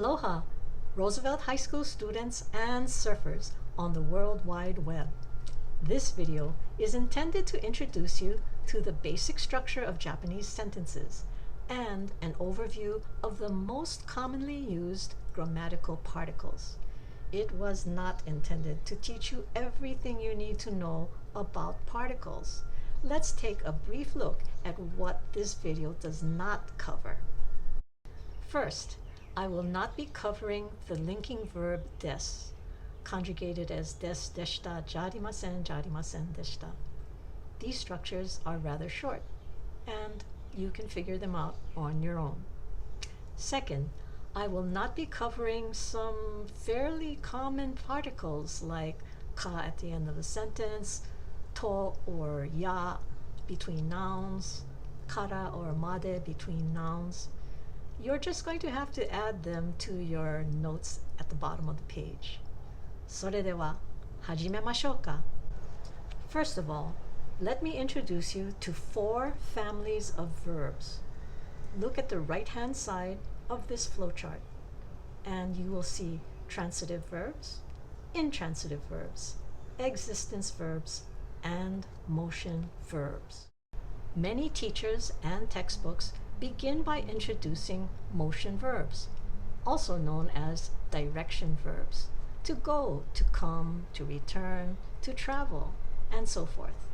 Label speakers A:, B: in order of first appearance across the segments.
A: Aloha, Roosevelt High School students and surfers on the World Wide Web. This video is intended to introduce you to the basic structure of Japanese sentences and an overview of the most commonly used grammatical particles. It was not intended to teach you everything you need to know about particles. Let's take a brief look at what this video does not cover. First, I will not be covering the linking verb des, conjugated as des deshita, jarimasen, jarimasen deshita. These structures are rather short, and you can figure them out on your own. Second, I will not be covering some fairly common particles like ka at the end of a sentence, to or ya between nouns, kara or made between nouns. You're just going to have to add them to your notes at the bottom of the page. それでは始めましょうか. First of all, let me introduce you to 4 families of verbs. Look at the right-hand side of this flowchart, and you will see transitive verbs, intransitive verbs, existence verbs, and motion verbs. Many teachers and textbooks begin by introducing motion verbs, also known as direction verbs, to go, to come, to return, to travel, and so forth.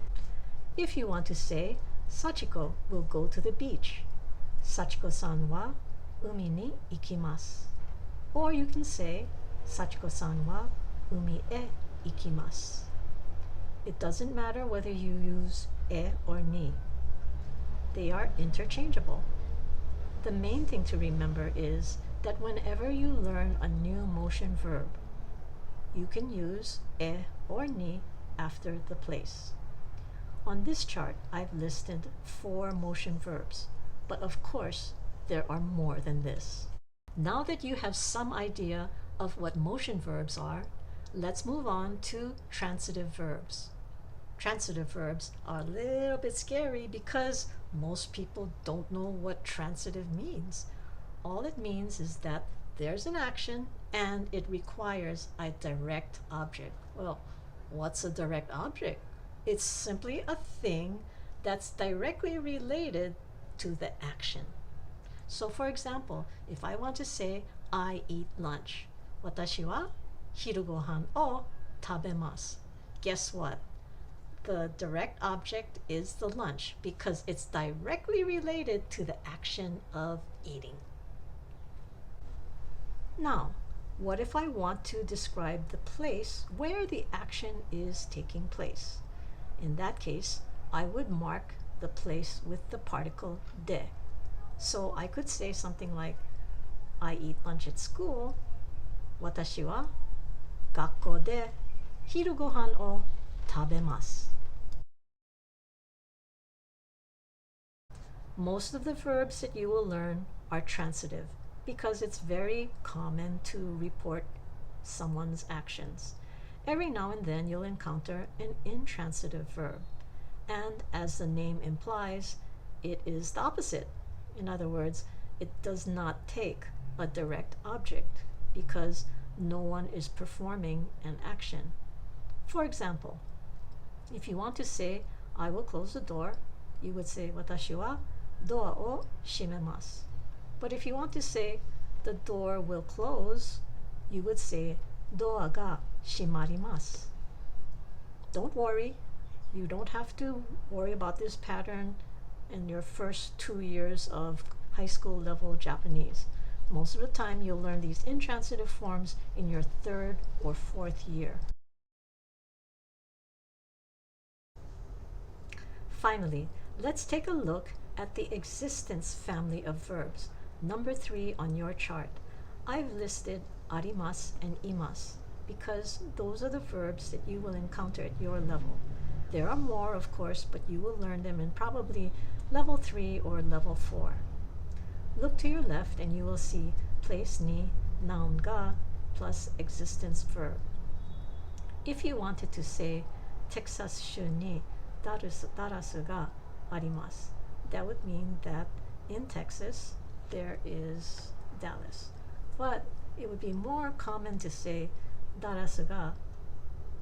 A: If you want to say, Sachiko will go to the beach, Sachiko-san wa umi ni ikimasu. Or you can say, Sachiko-san wa umi e ikimasu. It doesn't matter whether you use e or ni. They are interchangeable. The main thing to remember is that whenever you learn a new motion verb, you can use e or ni after the place. On this chart, I've listed 4 motion verbs, but of course, there are more than this. Now that you have some idea of what motion verbs are, let's move on to transitive verbs. Transitive verbs are a little bit scary because most people don't know what transitive means. All it means is that there's an action and it requires a direct object. Well, what's a direct object? It's simply a thing that's directly related to the action. So for example, if I want to say, I eat lunch, watashi wa hiru gohan o tabemasu. Guess what? The direct object is the lunch because it's directly related to the action of eating. Now, what if I want to describe the place where the action is taking place? In that case, I would mark the place with the particle de. So I could say something like, I eat lunch at school, watashi wa gakkou de hiru gohan o tabemasu. Most of the verbs that you will learn are transitive because it's very common to report someone's actions. Every now and then you'll encounter an intransitive verb, and as the name implies, it is the opposite. In other words, it does not take a direct object because no one is performing an action. For example, if you want to say, I will close the door, you would say, watashi wa doa o shimemasu. But if you want to say, the door will close, you would say, doa ga shimarimasu. Don't worry, you don't have to worry about this pattern in your first 2 years of high school level Japanese. Most of the time you'll learn these intransitive forms in your 3rd or 4th year. Finally, let's take a look at the existence family of verbs, number 3 on your chart. I've listed arimasu and imasu because those are the verbs that you will encounter at your level. There are more, of course, but you will learn them in probably level 3 or level 4. Look to your left and you will see place ni noun ga plus existence verb. If you wanted to say Texas shu ni darasu ga arimasu, that would mean that in Texas there is Dallas. But it would be more common to say ダラスが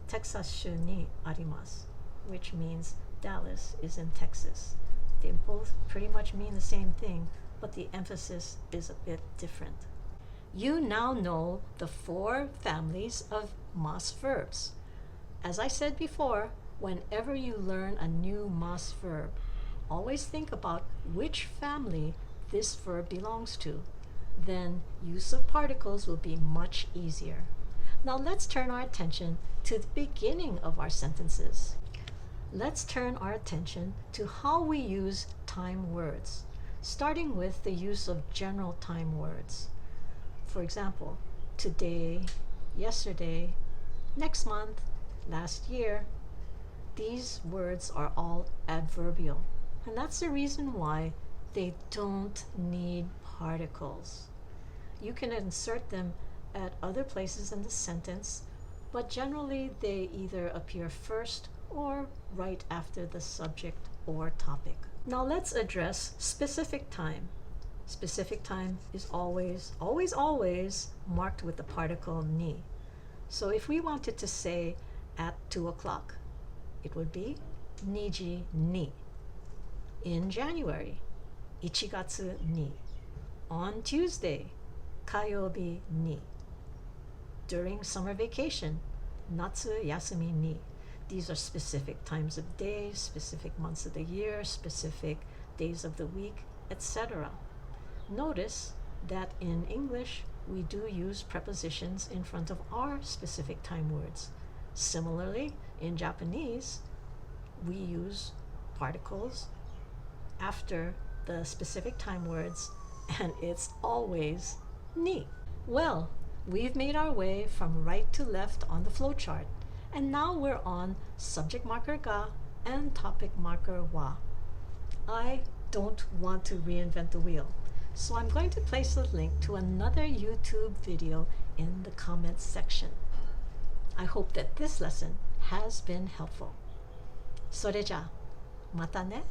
A: テキサス州にあります, which means Dallas is in Texas. They both pretty much mean the same thing, but the emphasis is a bit different. You now know the 4 families of mas verbs. As I said before, whenever you learn a new mas verb, always think about which family this verb belongs to. Then use of particles will be much easier. Now let's turn our attention to the beginning of our sentences. Let's turn our attention to how we use time words, starting with the use of general time words. For example, today, yesterday, next month, last year. These words are all adverbial, and that's the reason why they don't need particles. You can insert them at other places in the sentence, but generally they either appear first or right after the subject or topic. Now let's address specific time. Specific time is always marked with the particle ni. So if we wanted to say at 2 o'clock, it would be niji ni. In January, 1月に. On Tuesday, 火曜日に. During summer vacation, 夏休みに. These are specific times of day, specific months of the year, specific days of the week, etc. Notice that in English, we do use prepositions in front of our specific time words. Similarly, in Japanese, we use particles after the specific time words, and it's always ni. Well, we've made our way from right to left on the flowchart, and now we're on subject marker ga and topic marker wa. I don't want to reinvent the wheel, so I'm going to place a link to another YouTube video in the comments section. I hope that this lesson has been helpful. それじゃ、またね。